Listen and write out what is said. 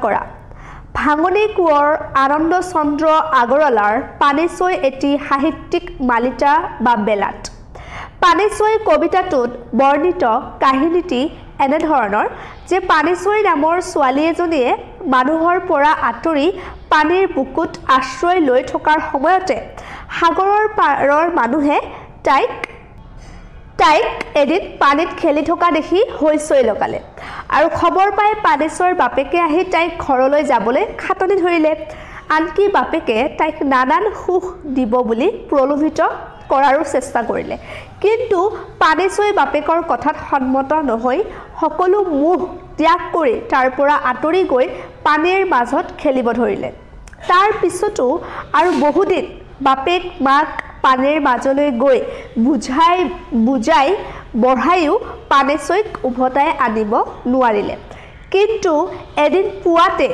কৰা ভাঙনি কোঁৱৰ আনন্দ চন্দ্ৰ আগৰৱালাৰ পানেচৈ এটি সাহিত্যিক মালিতা বা বেলাত পানেচৈ কবিতাটোত বৰ্ণিত কাহিনীটি এনেধৰণৰ যে পানেচৈ নামৰ ছোৱালী এজনীয়ে মানুহৰ পৰা আঁতৰি পানীৰ বুকুত আশ্ৰয় লৈ থকাৰ সময়তে সাগৰৰ পাৰৰ মানুহে তাইক এদিন পানীত খেলি থকা দেখি হৈচৈ লগালে আৰু খবৰ পাই পানেচৈৰ বাপেকে আহি তাইক ঘৰলৈ যাবলৈ খাটনি ধৰিলে আনকি বাপেকে তাইক নানান সুখ দিব বুলি প্ৰলোভিত কৰাৰো চেষ্টা কৰিলে কিন্তু পানেচৈ বাপেকৰ কথাত সন্মত নহৈ সকলো মোহ ত্যাগ কৰি তাৰ পৰা আঁতৰি গৈ পানীৰ মাজত খেলিব ধৰিলে তাৰ পিছতো আৰু বহুদিন বাপেক মাক পানীৰ মাজলৈ গৈ বুজাই বঢ়াইও পানেচৈক উভতাই আনিব নোৱাৰিলে কিন্তু এদিন পুৱাতে